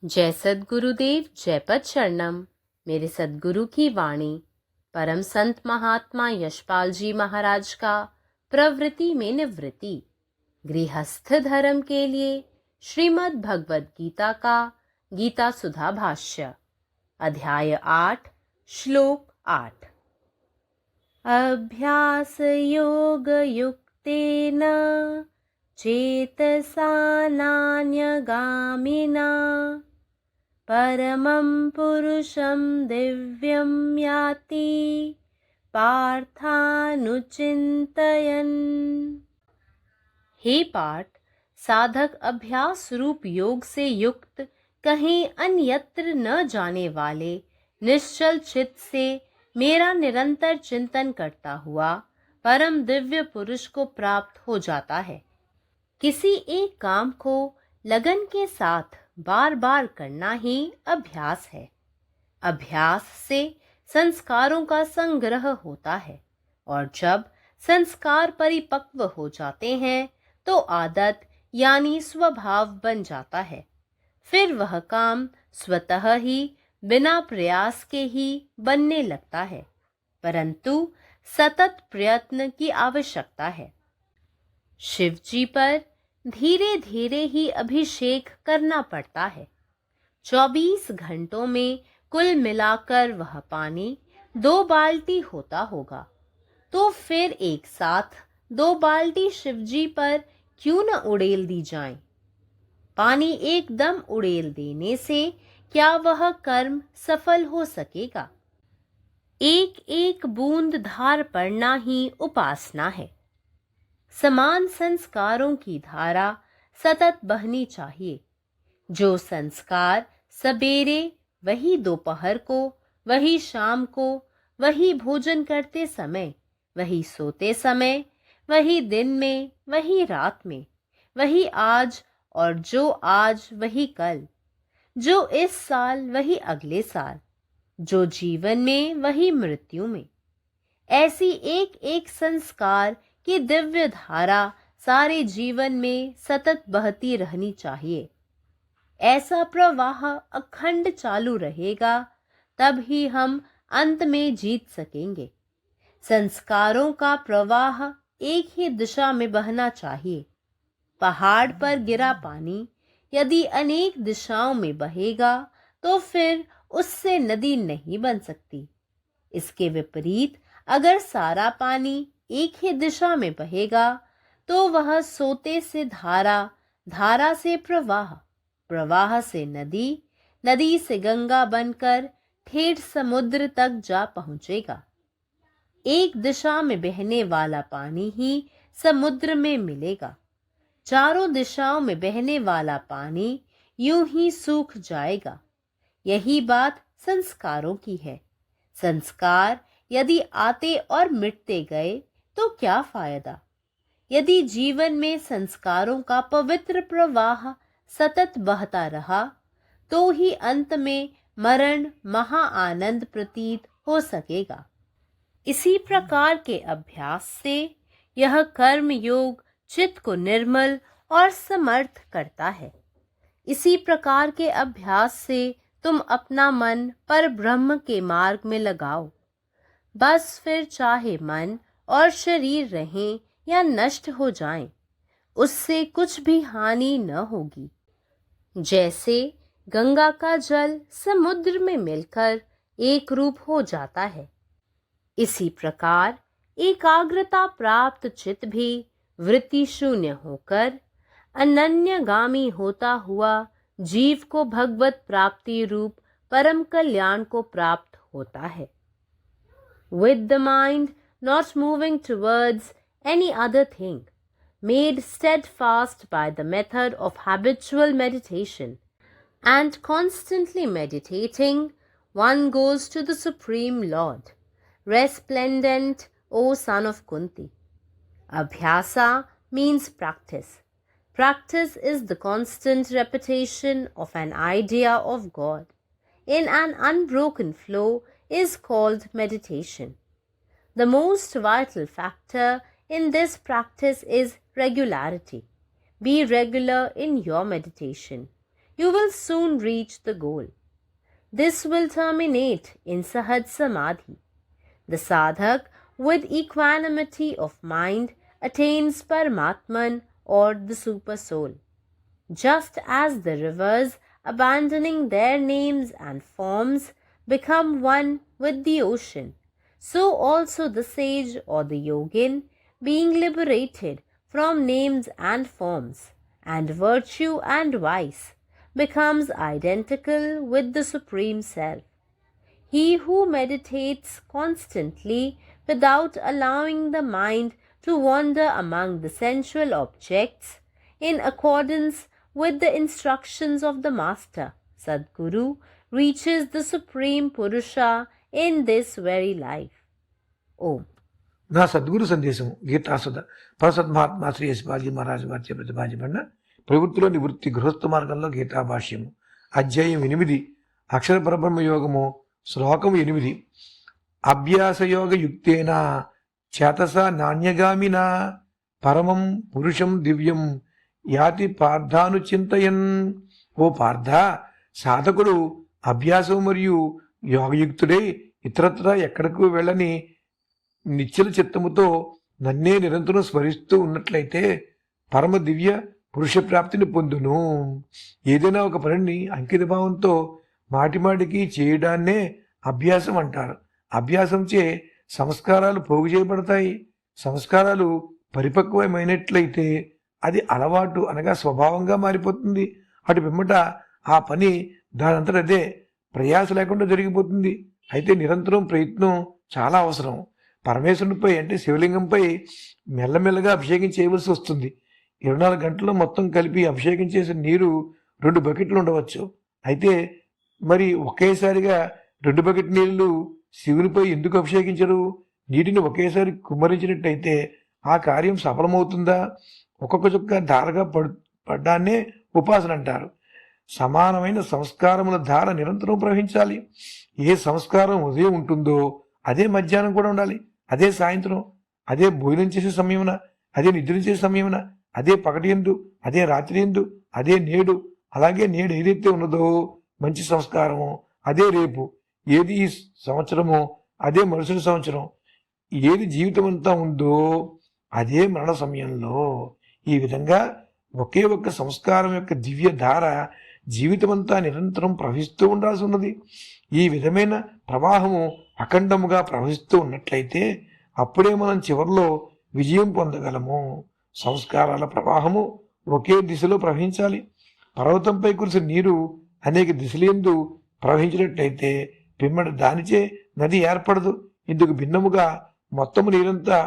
जय सद्गुरुदेव, जय पद शरणम। मेरे सद्गुरु की वाणी परम संत महात्मा यशपाल जी महाराज का प्रवृत्ति में निवृत्ति गृहस्थ धर्म के लिए श्रीमद् भगवद गीता का गीता सुधा भाष्य अध्याय 8 श्लोक 8। अभ्यास योग युक्तेन चेतसा नान्यगामिना परमं पुरुषं दिव्यं याति पार्थानुचिन्तयन्। हे पार्थ, साधक अभ्यास रूप योग से युक्त कहीं अन्यत्र न जाने वाले निश्चल चित्त से मेरा निरंतर चिंतन करता हुआ परम दिव्य पुरुष को प्राप्त हो जाता है। किसी एक काम को लगन के साथ बार बार करना ही अभ्यास है। अभ्यास से संस्कारों का संग्रह होता है और जब संस्कार परिपक्व हो जाते हैं तो आदत यानी स्वभाव बन जाता है। फिर वह काम स्वतः ही बिना प्रयास के ही बनने लगता है, परंतु सतत प्रयत्न की आवश्यकता है। शिव जी पर धीरे धीरे ही अभिषेक करना पड़ता है। 24 घंटों में कुल मिलाकर वह पानी 2 बाल्टी होता होगा, तो फिर एक साथ 2 बाल्टी शिवजी पर क्यों न उड़ेल दी जाए। पानी एकदम उड़ेल देने से क्या वह कर्म सफल हो सकेगा? एक एक बूंद धार पड़ना ही उपासना है। समान संस्कारों की धारा सतत बहनी चाहिए। जो संस्कार सबेरे वही दोपहर को, वही शाम को, वही भोजन करते समय, वही सोते समय, वही दिन में, वही रात में, वही आज, और जो आज वही कल, जो इस साल वही अगले साल, जो जीवन में वही मृत्यु में, ऐसी एक एक संस्कार की दिव्य धारा सारे जीवन में सतत बहती रहनी चाहिए। ऐसा प्रवाह अखंड चालू रहेगा, तब ही हम अंत में जीत सकेंगे। संस्कारों का प्रवाह एक ही दिशा में बहना चाहिए। पहाड़ पर गिरा पानी यदि अनेक दिशाओं में बहेगा तो फिर उससे नदी नहीं बन सकती। इसके विपरीत अगर सारा पानी एक ही दिशा में बहेगा तो वह सोते से धारा, धारा से प्रवाह, प्रवाह से नदी, नदी से गंगा बनकर ठेठ समुद्र तक जा पहुंचेगा। एक दिशा में बहने वाला पानी ही समुद्र में मिलेगा। चारों दिशाओं में बहने वाला पानी यूं ही सूख जाएगा। यही बात संस्कारों की है। संस्कार यदि आते और मिटते गए तो क्या फायदा? यदि जीवन में संस्कारों का पवित्र प्रवाह सतत बहता रहा तो ही अंत में मरण महा आनंद प्रतीत हो सकेगा। इसी प्रकार के अभ्यास से यह कर्म योग चित्त को निर्मल और समर्थ करता है। इसी प्रकार के अभ्यास से तुम अपना मन पर ब्रह्म के मार्ग में लगाओ। बस फिर चाहे मन और शरीर रहें या नष्ट हो जाएं, उससे कुछ भी हानि न होगी। जैसे गंगा का जल समुद्र में मिलकर एक रूप हो जाता है, इसी प्रकार एकाग्रता प्राप्त चित्त भी वृत्ति शून्य होकर अनन्यगामी होता हुआ जीव को भगवत प्राप्ति रूप परम कल्याण को प्राप्त होता है। With the mind not moving towards any other thing, made steadfast by the method of habitual meditation, and constantly meditating, one goes to the Supreme Lord, resplendent, O son of Kunti. Abhyasa means practice. Practice is the constant repetition of an idea of God in an unbroken flow is called meditation. The most vital factor in this practice is regularity. Be regular in your meditation. you will soon reach the goal. This will terminate in Sahaj Samadhi. The sadhak, with equanimity of mind, attains Paramatman or the Super Soul. Just as the rivers, abandoning their names and forms, become one with the ocean, so also the sage or the yogin, being liberated from names and forms, and virtue and vice, becomes identical with the Supreme Self. He who meditates constantly without allowing the mind to wander among the sensual objects, in accordance with the instructions of the Master, Sadguru, reaches the Supreme Purusha in this very life. Om. నా సద్గురు సందేశము గీతాసుధ పరసద్మహాత్మా శ్రీ యశ్వాజీ మహారాజు వారిచే ప్రతిపాదించబడిన ప్రవృత్తిలో నివృత్తి గృహస్థ మార్గంలో గీతాభాష్యము అధ్యాయం 8 అక్షర పరబ్రహ్మ యోగము శ్లోకము 8 అభ్యాసయోగ యుక్తేన చేతస నాణ్యగామిన పరమం పురుషం దివ్యం యాతి పార్థానుచింతయన్. ఓ పార్థ, సాధకుడు అభ్యాసం మరియు యోగయుక్తుడై ఇతరత్రా ఎక్కడకు వెళ్ళని నిశ్చల చిత్తముతో నన్నే నిరంతరం స్మరిస్తూ ఉన్నట్లయితే పరమ దివ్య పురుష ప్రాప్తిని పొందును. ఏదైనా ఒక పనిని అంకిత భావంతో మాటిమాటికి చేయడాన్నే అభ్యాసం అంటారు. అభ్యాసంచే సంస్కారాలు పోగు చేయబడతాయి. సంస్కారాలు పరిపక్వమైనట్లయితే అది అలవాటు అనగా స్వభావంగా మారిపోతుంది. అటు పిమ్మట ఆ పని దానంతట అదే ప్రయాస లేకుండా జరిగిపోతుంది. అయితే నిరంతరం ప్రయత్నం చాలా అవసరం. పరమేశ్వరునిపై అంటే శివలింగంపై మెల్లమెల్లగా అభిషేకం చేయవలసి వస్తుంది. 24 గంటల్లో మొత్తం కలిపి అభిషేకం చేసిన నీరు 2 బకెట్లు ఉండవచ్చు. అయితే మరి ఒకేసారిగా 2 బకెట్ నీళ్లు శివునిపై ఎందుకు అభిషేకించరు? నీటిని ఒకేసారి కుమ్మరించినట్టయితే ఆ కార్యం సఫలమవుతుందా? ఒక్కొక్క చుక్క ధారగా పడ్డాన్నే ఉపాసన అంటారు. సమానమైన సంస్కారముల ధార నిరంతరం ప్రవహించాలి. ఏ సంస్కారం ఉదయం ఉంటుందో అదే మధ్యాహ్నం కూడా ఉండాలి, అదే సాయంత్రం, అదే భోజనం చేసే సమయమున, అదే నిద్ర చేసే సమయమున, అదే పగటి యందు, అదే రాత్రి యందు, అదే నేడు. అలాగే నేడు ఏదైతే ఉన్నదో మంచి సంస్కారము అదే రేపు, ఏది ఈ సంవత్సరమో అదే మరుసటి సంవత్సరం, ఏది జీవితం అంతా ఉందో అదే మరణ సమయంలో. ఈ విధంగా ఒకే ఒక్క సంస్కారం యొక్క దివ్య ధార జీవితమంతా నిరంతరం ప్రవహిస్తూ ఉండాల్సి ఉన్నది. ఈ విధమైన ప్రవాహము అఖండముగా ప్రవహిస్తూ ఉన్నట్లయితే అప్పుడే మనం చివరిలో విజయం పొందగలము. సంస్కారాల ప్రవాహము ఒకే దిశలో ప్రవహించాలి. పర్వతంపై కురిసిన నీరు అనేక దిశలందు ప్రవహించినట్లయితే పిమ్మట దానిచే నది ఏర్పడదు. ఇందుకు భిన్నముగా మొత్తము నీరంతా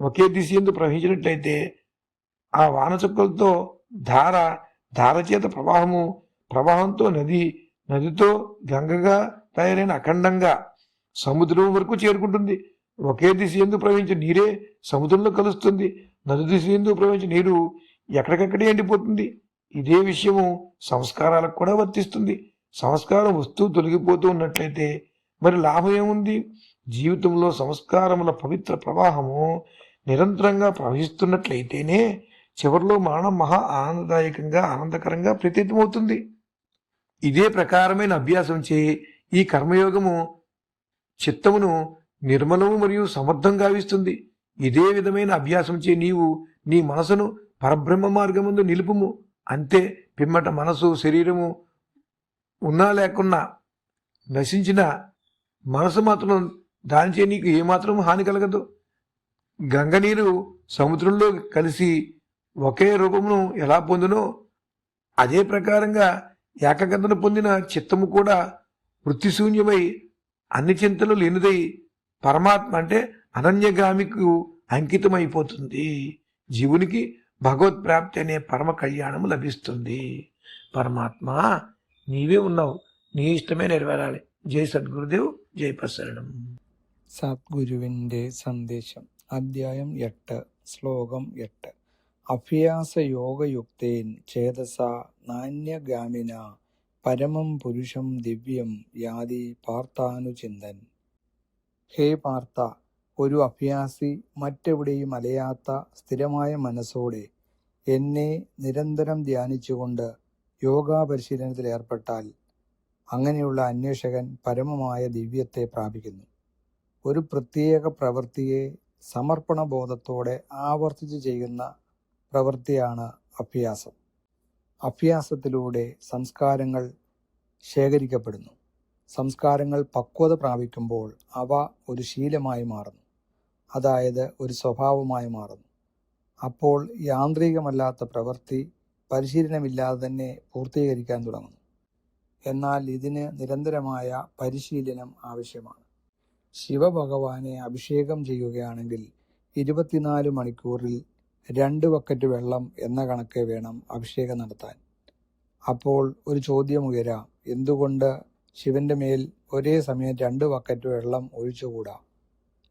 ఒకే దిశ ఎందు ప్రవహించినట్లయితే ఆ వానచుక్కలతో ధార చేత ప్రవాహంతో నదితో గంగగా తయారైన అఖండంగా సముద్రం వరకు చేరుకుంటుంది. ఒకే దిశ ఎందు ప్రవహించే నీరే సముద్రంలో కలుస్తుంది. నది దిశ ఎందు ప్రవహించే నీరు ఎక్కడికక్కడే ఎండిపోతుంది. ఇదే విషయము సంస్కారాలకు కూడా వర్తిస్తుంది. సంస్కారం వస్తూ తొలగిపోతూ ఉన్నట్లయితే మరి లాభం ఏముంది? జీవితంలో సంస్కారముల పవిత్ర ప్రవాహము నిరంతరంగా ప్రవహిస్తున్నట్లయితేనే చివరిలో మరణం మహా ఆనందకరంగా ప్రతీతమవుతుంది. ఇదే ప్రకారమైన అభ్యాసం చే ఈ కర్మయోగము చిత్తమును నిర్మలము మరియు సమర్థం గావిస్తుంది. ఇదే విధమైన అభ్యాసం చే నీవు నీ మనసును పరబ్రహ్మ మార్గముందు నిలుపుము. అంతే, పిమ్మట మనసు శరీరము ఉన్నా లేకున్నా నశించిన మనసు మాత్రం దానిచే నీకు ఏమాత్రం హాని కలగదు. గంగ నీరు సముద్రంలో కలిసి ఒకే రూపమును ఎలా పొందునో అదే ప్రకారంగా ఏకగతను పొందిన చిత్తము కూడా వృత్తిశూన్యమై అన్ని చింతలు లేనిదై పరమాత్మ అంటే అనన్యగామికు అంకితమైపోతుంది. జీవునికి భగవత్ప్రాప్తి అనే పరమ కళ్యాణము లభిస్తుంది. పరమాత్మ నీవే ఉన్నావు, నీ ఇష్టమే నెరవేరాలి. జై సద్గురుదేవ్, జై ప్రసరణం. സദ്ഗുരുവിൻ്റെ സന്ദേശം അധ്യായം 8 ശ്ലോകം 8 അഭ്യാസയോഗയുക്തേൻ ചേതസ നാന്യഗാമിന പരമം പുരുഷം ദിവ്യം യാതി പാർത്ഥാനുചിന്തൻ. ഹേ പാർത്ഥ, ഒരു അഭ്യാസി മറ്റെവിടെയും അലയാത്ത സ്ഥിരമായ മനസ്സോടെ എന്നെ നിരന്തരം ധ്യാനിച്ചുകൊണ്ട് യോഗാ പരിശീലനത്തിൽ ഏർപ്പെട്ടാൽ അങ്ങനെയുള്ള അന്വേഷകൻ പരമമായ ദിവ്യത്തെ പ്രാപിക്കുന്നു. ഒരു പ്രത്യേക പ്രവൃത്തിയെ സമർപ്പണബോധത്തോടെ ആവർത്തിച്ച് ചെയ്യുന്ന പ്രവൃത്തിയാണ് അഭ്യാസം. അഭ്യാസത്തിലൂടെ സംസ്കാരങ്ങൾ ശേഖരിക്കപ്പെടുന്നു. സംസ്കാരങ്ങൾ പക്വത പ്രാപിക്കുമ്പോൾ അവ ഒരു ശീലമായി മാറുന്നു, അതായത് ഒരു സ്വഭാവമായി മാറുന്നു. അപ്പോൾ യാന്ത്രികമല്ലാത്ത പ്രവൃത്തി പരിശീലനമില്ലാതെ തന്നെ പൂർത്തീകരിക്കാൻ തുടങ്ങുന്നു. എന്നാൽ ഇതിന് നിരന്തരമായ പരിശീലനം ആവശ്യമാണ്. ശിവഭഗവാനെ അഭിഷേകം ചെയ്യുകയാണെങ്കിൽ 24 മണിക്കൂറിൽ 2 ബക്കറ്റ് വെള്ളം എന്ന കണക്കെ വേണം അഭിഷേകം നടത്താൻ. അപ്പോൾ ഒരു ചോദ്യം ഉയരാം, എന്തുകൊണ്ട് ശിവന്റെ മേൽ ഒരേ സമയം 2 ബക്കറ്റ് വെള്ളം ഒഴിച്ചുകൂടാ?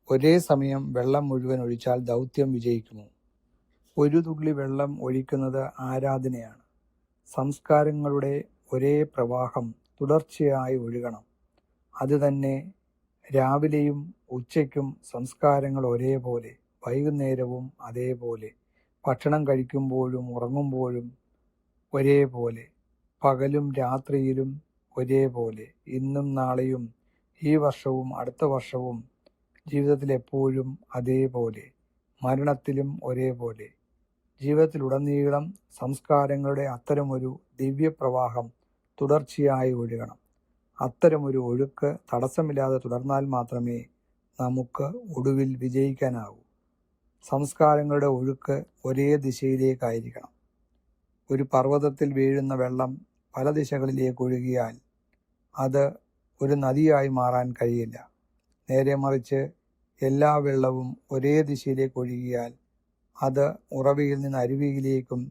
ഒരേ സമയം വെള്ളം മുഴുവൻ ഒഴിച്ചാൽ ദൗത്യം വിജയിക്കുമോ? ഒരു തുള്ളി വെള്ളം ഒഴിക്കുന്നത് ആരാധനയാണ്. സംസ്കാരങ്ങളുടെ ഒരേ പ്രവാഹം തുടർച്ചയായി ഒഴുകണം. അത് തന്നെ രാവിലെയും ഉച്ചയ്ക്കും സംസ്കാരങ്ങൾ ഒരേപോലെ, വൈകുന്നേരവും അതേപോലെ, ഭക്ഷണം കഴിക്കുമ്പോഴും ഉറങ്ങുമ്പോഴും ഒരേപോലെ, പകലും രാത്രിയിലും ഒരേപോലെ, ഇന്നും നാളെയും ഈ വർഷവും അടുത്ത വർഷവും, ജീവിതത്തിൽ എപ്പോഴും അതേപോലെ, മരണത്തിലും ഒരേപോലെ. ജീവിതത്തിലുടനീളം സംസ്കാരങ്ങളുടെ അത്തരമൊരു ദിവ്യപ്രവാഹം തുടർച്ചയായി ഒഴുകണം. അത്തരമൊരു ഒഴുക്ക് തടസ്സമില്ലാതെ തുടർന്നാൽ മാത്രമേ നമുക്ക് ഒടുവിൽ വിജയിക്കാനാവൂ. സംസ്കാരങ്ങളുടെ ഒഴുക്ക് ഒരേ ദിശയിലേക്കായിരിക്കണം. ഒരു പർവ്വതത്തിൽ വീഴുന്ന വെള്ളം പല ദിശകളിലേക്ക് ഒഴുകിയാൽ അത് ഒരു നദിയായി മാറാൻ കഴിയില്ല. നേരെ മറിച്ച് എല്ലാ വെള്ളവും ഒരേ ദിശയിലേക്ക് ഒഴുകിയാൽ അത് ഉറവയിൽ നിന്ന് അരുവിയിലേക്കും,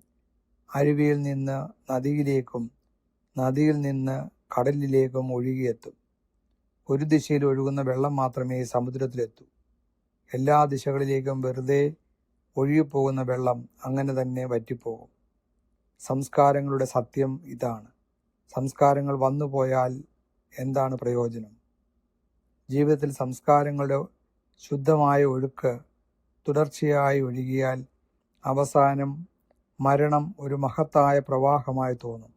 അരുവിയിൽ നിന്ന് നദിയിലേക്കും, നദിയിൽ നിന്ന് കടലിലേക്കും ഒഴുകിയെത്തും. ഒരു ദിശയിൽ ഒഴുകുന്ന വെള്ളം മാത്രമേ സമുദ്രത്തിലെത്തൂ. എല്ലാ ദിശകളിലേക്കും വെറുതെ ഒഴുകിപ്പോകുന്ന വെള്ളം അങ്ങനെ തന്നെ വറ്റിപ്പോകും. സംസ്കാരങ്ങളുടെ സത്യം ഇതാണ്. സംസ്കാരങ്ങൾ വന്നുപോയാൽ എന്താണ് പ്രയോജനം? ജീവിതത്തിൽ സംസ്കാരങ്ങളുടെ ശുദ്ധമായ ഒഴുക്ക് തുടർച്ചയായി ഒഴുകിയാൽ അവസാനം മരണം ഒരു മഹത്തായ പ്രവാഹമായി തോന്നും.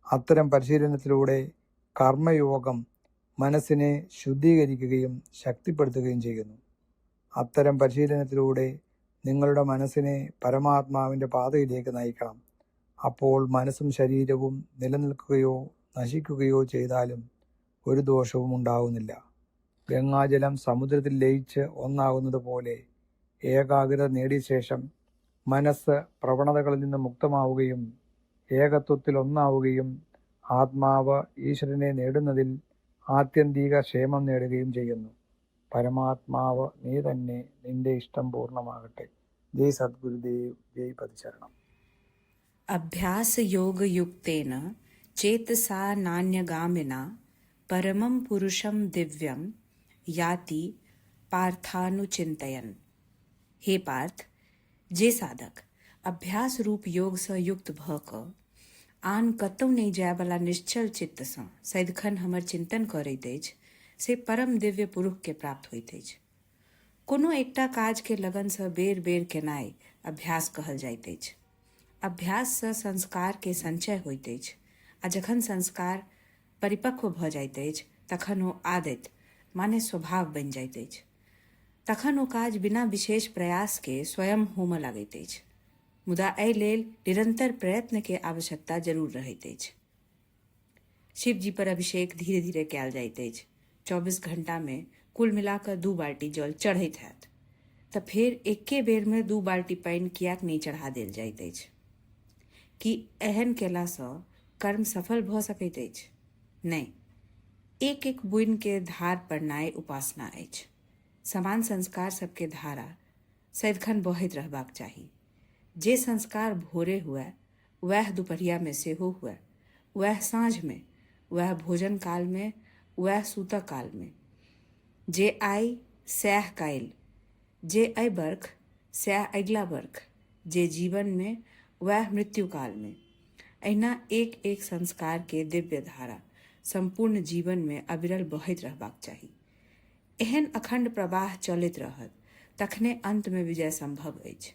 അത്തരം പരിശീലനത്തിലൂടെ കർമ്മയോഗം മനസ്സിനെ ശുദ്ധീകരിക്കുകയും ശക്തിപ്പെടുത്തുകയും ചെയ്യുന്നു. അത്തരം പരിശീലനത്തിലൂടെ നിങ്ങളുടെ മനസ്സിനെ പരമാത്മാവിൻ്റെ പാതയിലേക്ക് നയിക്കണം. അപ്പോൾ മനസ്സും ശരീരവും നിലനിൽക്കുകയോ നശിക്കുകയോ ചെയ്താലും ഒരു ദോഷവും ഉണ്ടാവുന്നില്ല. ഗംഗാജലം സമുദ്രത്തിൽ ലയിച്ച് ഒന്നാകുന്നത് പോലെ ഏകാഗ്രത നേടിയ ശേഷം മനസ്സ് പ്രവണതകളിൽ നിന്ന് മുക്തമാവുകയും ഏകത്വത്തിൽ ഒന്നാവുകയും ആത്മാവ് ഈശ്വരനെ നേടുന്നതിൽ ആത്യന്തിക ക്ഷേമം നേടുകയും ചെയ്യുന്നു. പരമാത്മാവ് നീ തന്നെ, നിന്റെ ഇഷ്ടം പൂർണ്ണമാകട്ടെ. ജയ് സദ്ഗുരുദേവ്, ജയ് പതിശരണം. अभ्यास योग युक्तेन चेतसा नान्यगामिना परमं पुरुषं दिव्यं याति पार्थानुचिंतयन्। हे पार्थ, जे साधक अभ्यास रूप योग से युक्त भ क आन कतौ नहीं जाय वाला निश्चल चित्त सँ सदिखन हमर चिंतन करैत अछि, से परम दिव्य पुरुष के प्राप्त होइत अछि। कोनो एकटा काज के लगन सँ बेर बेर केनाइ अभ्यास कहल जाइत अछि। अभ्यास सँ संस्कार के संचय होइत अछि, आ जखन संस्कार परिपक्व भ जाइत अछि तखन ओ आदत माने स्वभाव बनि जाइत अछि। तखन ओ काज बिना विशेष प्रयास के स्वयं होमय लगैत अछि। मुदा एहि लेल निरंतर प्रयत्न के आवश्यकता जरूर रहैत अछि। शिव जी पर अभिषेक धीरे धीरे कयल जाइत अछि। 24 घंटा में कुल मिलाकर 2 बाल्टी जल चढ़ैत हैत, तऽ फेर एके बेर में 2 बाल्टी पानि कियाक नहि चढ़ा देल जाइत अछि? कि एहन केला सँ कर्म सफल भऽ सकैत अछि? नहि, एक एक बुनि के धार पड़नाइ उपासना अछि। समान संस्कार सबके धारा सदिखन बहैत रहबाक चाही। जे संस्कार भोरे हुए वह दुपहरिया में सेहो हुए, वह साँझ में, वह भोजन काल में, वह सूतक काल में। जे आइ सएह काल्हि, जे एहि बर्ख सएह अगिला बर्ख, जे जीवन में वह मृत्यु काल में। अहिना एक एक संस्कार के दिव्य धारा संपूर्ण जीवन में अविरल बहैत रहबाक चाही। एहन अखंड प्रवाह चलैत रहत तखने अंत में विजय संभव अछि।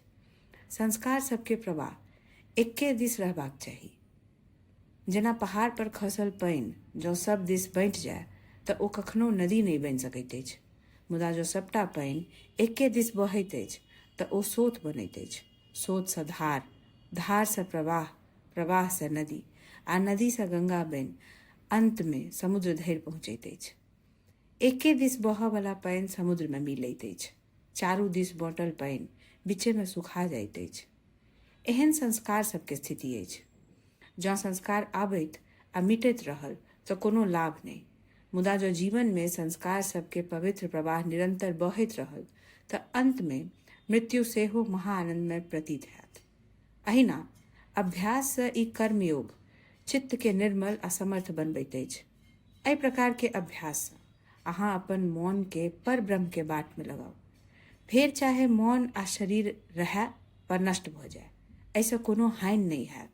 संस्कार सबके प्रवाह एके दिस रहबाक चाही। जेना पहाड़ पर खसल पानि जँ सब दिस बाँटि जाय तऽ ओ कखनो नदी नहि बनि सकैत अछि, मुदा जँ सबटा पानि एके दिस बहैत अछि तऽ ओ सोत बनैत अछि, सोतसँ धार, धारसँ प्रवाह, प्रवाहसँ नदी, आ नदीसँ गंगा बनि अंतमे समुद्र धरि पहुँचैत अछि। एके दिस बहयवला पानि समुद्रमे मिलैत अछि, चारू दिस बाँटल पानि बीचेमे सुखा जाइत अछि। एहन संस्कार सबके स्थिति अछि। जँ संस्कार आबैत आ मिटैत रहल तऽ कोनो लाभ नहि, मुदा जँ जीवनमे संस्कार सबके पवित्र प्रवाह निरंतर बहैत रहल तऽ अंतमे मृत्यु सेहो महाआनंदमय प्रतीत हैत। अहिना अभ्याससँ ई कर्मयोग चित्तके निर्मल आ समर्थ बनबैत अछि। एहि प्रकारके अभ्याससँ अहाँ अपन मौनके परब्रह्मके बाटमे लगाउ। फेर चाहे मौन आ शरीर रहय वा नष्ट भऽ जाय, एहिसँ कोनो हानि नहि हैत।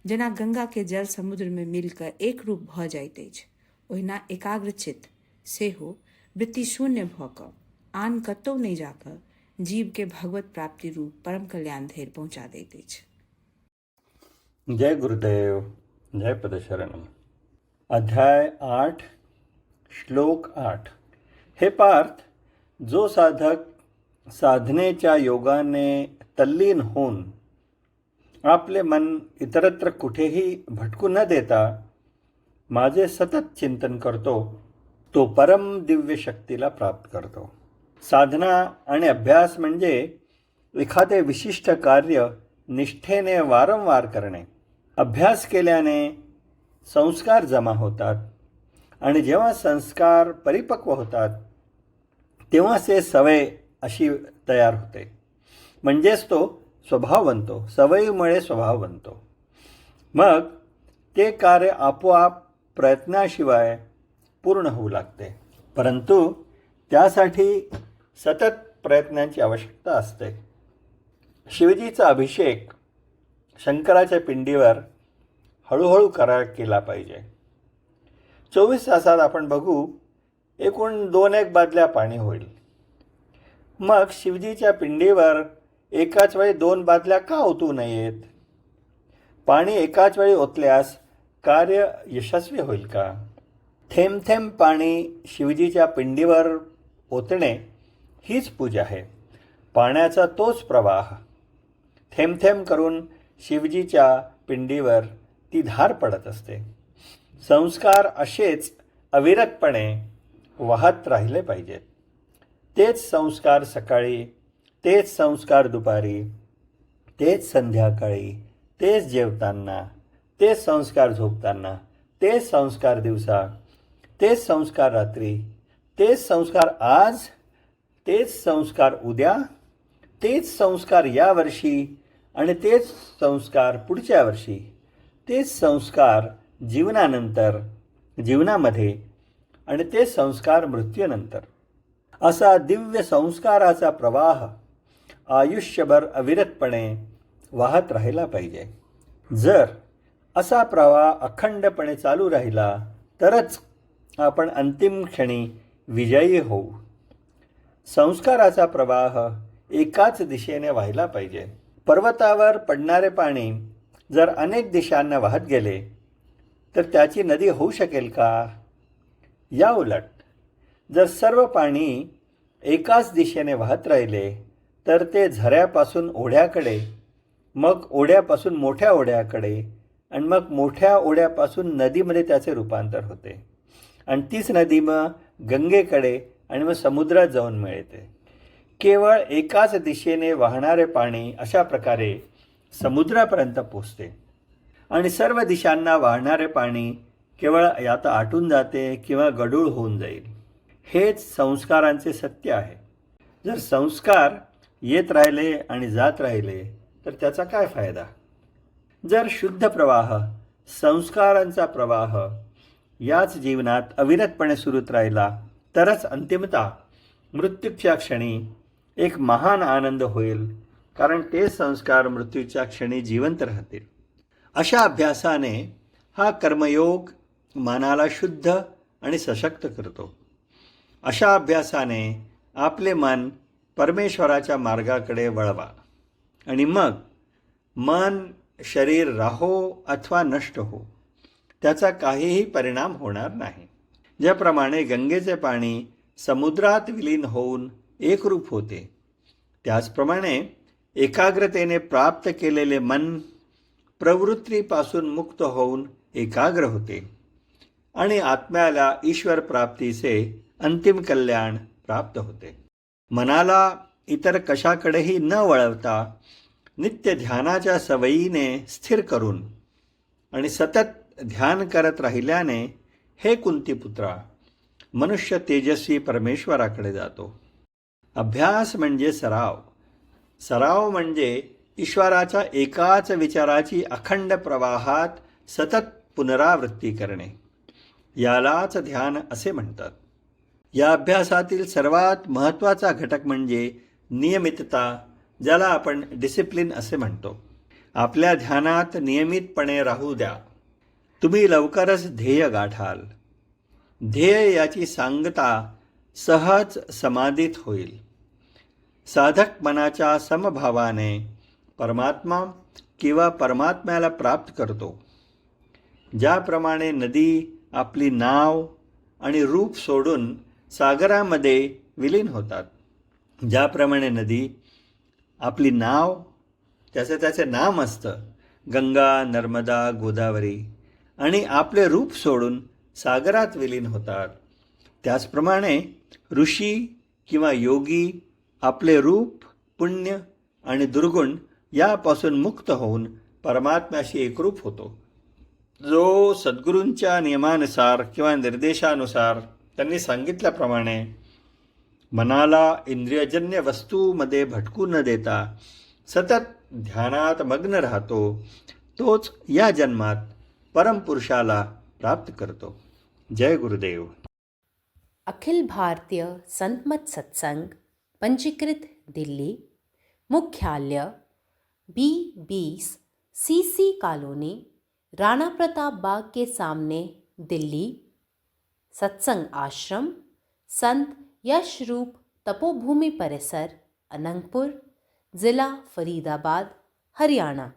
जेना गंगाके जल समुद्रमे मिलकऽ एक रूप भऽ जाइत अछि, ओहिना एकाग्रचित्त सेहो वृत्ति शून्य भऽ कऽ आन कतहु नहि जा कऽ जीवके भगवत प्राप्ति रूप परम कल्याण धरि पहुँचा दैत अछि। जय गुरुदेव, जय पदशरणम। अध्याय 8, श्लोक 8। हे पार्थ, जो साधक साधनेच्या योगाने तल्लीन होऊन आपले मन इतरत्र कुठेही भटकू न देता माझे सतत चिंतन करतो, तो परम दिव्य शक्तीला प्राप्त करतो. साधना आणि अभ्यास म्हणजे एखादे विशिष्ट कार्य निष्ठेने वारंवार करणे. अभ्यास केल्याने संस्कार जमा होतात आणि जेव्हा संस्कार परिपक्व होतात तेव्हा ते सवय अशी तयार होते. म्हणजेच तो स्वभाव बनतो, सवयीमुळे स्वभाव बनतो. मग ते कार्य आपोआप प्रयत्नाशिवाय पूर्ण होऊ लागते. परंतु त्यासाठी सतत प्रयत्नांची आवश्यकता असते. शिवजीचा अभिषेक शंकराच्या पिंडीवर हळूहळू केला पाहिजे. 24 तासात आपण बघू एकूण 2-1 बादल्या पाणी होईल. मग शिवजीच्या पिंडीवर एकाच वेळी 2 बादल्या का ओतू नयेत? पाणी एकाच वेळी ओतल्यास कार्य यशस्वी होईल का? थेंब थेंब पाणी शिवजीच्या पिंडीवर ओतणे हीच पूजा आहे. पाण्याचा तोच प्रवाह. थेंब थेंब करून शिवजीच्या पिंडीवर ती धार पडत असते. संस्कार असेच अविरतपणे वाहत राहिले पाहिजेत. तेच संस्कार सकाळी, तेच संस्कार दुपारी, तेच संध्याकाळी, तेच जेवताना, तेच संस्कार झोपताना, तेच संस्कार दिवसा, तेच संस्कार रात्री, तेच संस्कार आज, तेच संस्कार उद्या, तेच संस्कार या वर्षी आणि तेच संस्कार पुढच्या वर्षी, तेच संस्कार जीवनानंतर, जीवनामध्ये आणि तेच संस्कार मृत्यूनंतर. असा दिव्य संस्काराचा प्रवाह आयुष्यभर अविरतपणे वाहत राहिला पाहिजे. जर असा प्रवाह अखंडपणे चालू राहिला तरच आपण अंतिम क्षणी विजयी होऊ. संस्काराचा प्रवाह एकाच दिशेने वाहिला पाहिजे. पर्वतावर पडणारे पाणी जर अनेक दिशांना वाहत गेले तर त्याची नदी होऊ शकेल का? या उलट जर सर्व पाणी एकाच दिशेने वाहत राहिले तर ते झऱ्यापासून ओढ्याकडे, मग ओढ्यापासून मोठ्या ओढ्याकडे आणि मग मोठ्या ओढ्यापासून नदीमध्ये त्याचे रूपांतर होते आणि तीच नदी मग गंगेकडे आणि मग समुद्रात जाऊन मिळते. केवळ एकाच दिशेने वाहणारे पाणी अशा प्रकारे समुद्रापर्यंत पोचते आणि सर्व दिशांना वाहणारे पाणी केवळ यात आटून जाते किंवा गढूळ होऊन जाईल. हेच संस्कारांचे सत्य आहे. जर संस्कार येत राहिले आणि जात राहिले तर त्याचा काय फायदा? जर शुद्ध प्रवाह, संस्कारांचा प्रवाह याच जीवनात अविरतपणे सुरूच राहिला तरच अंतिमतः मृत्यूच्या क्षणी एक महान आनंद होईल, कारण ते संस्कार मृत्यूच्या क्षणी जिवंत राहतील. अशा अभ्यासाने हा कर्मयोग मनाला शुद्ध आणि सशक्त करतो. अशा अभ्यासाने आपले मन परमेश्वराच्या मार्गाकडे वळवा आणि मग मन, शरीर राहो अथवा नष्ट हो, त्याचा काहीही परिणाम होणार नाही. ज्याप्रमाणे गंगेचे पाणी समुद्रात विलीन होऊन एकरूप होते, त्याचप्रमाणे एकाग्रतेने प्राप्त केलेले मन प्रवृत्तीपासून मुक्त होऊन एकाग्र होते आणि आत्म्याला ईश्वर प्राप्तीचे अंतिम कल्याण प्राप्त होते. मनाला इतर कशाकडेही न वळवता नित्य ध्यानाच्या सवयीने स्थिर करून आणि सतत ध्यान करत राहिल्याने हे कुंतीपुत्रा, मनुष्य तेजस्वी परमेश्वराकडे जातो. अभ्यास म्हणजे सराव. सराव म्हणजे ईश्वराच्या एकाच विचाराची अखंड प्रवाहात सतत पुनरावृत्ती करणे. यालाच ध्यान असे म्हणतात. या अभ्यासातील सर्वात महत्त्वाचा घटक म्हणजे नियमितता, ज्याला आपण डिसिप्लिन असे म्हणतो. आपल्या ध्यानात नियमितपणे राहू द्या. तुम्ही लवकरच ध्येय गाठाल. ध्येय याची सांगता सहज समाधीत होईल. साधक मनाच्या समभावाने परमात्मा किंवा परमात्म्याला प्राप्त करतो. ज्याप्रमाणे नदी आपली नाव आणि रूप सोडून सागरामध्ये विलीन होतात, ज्याप्रमाणे नदी आपली नाव, त्याचे नाम असतं गंगा, नर्मदा, गोदावरी, आणि आपले रूप सोडून सागरात विलीन होतात, त्याचप्रमाणे ऋषी किंवा योगी आपले रूप, पुण्य आणि दुर्गुण यापासून मुक्त होऊन परमात्म्याशी एकरूप होतो. जो सद्गुरूंच्या नियमानुसार किंवा निर्देशानुसार त्यांनी सांगितल्याप्रमाणे मनाला इंद्रियजन्य वस्तूमध्ये भटकू न देता सतत ध्यानात मग्न राहतो, तोच या जन्मात परमपुरुषाला प्राप्त करतो. जय गुरुदेव. अखिल भारतीय संतमत सत्संग, पंजीकृत दिल्ली, मुख्यालय B20 CC colony, Rana Pratap Bagh के सामने, दिल्ली. सत्संग आश्रम संत यशरूप तपोभूमि परिसर, अनंगपुर, जिला फरीदाबाद, हरियाणा.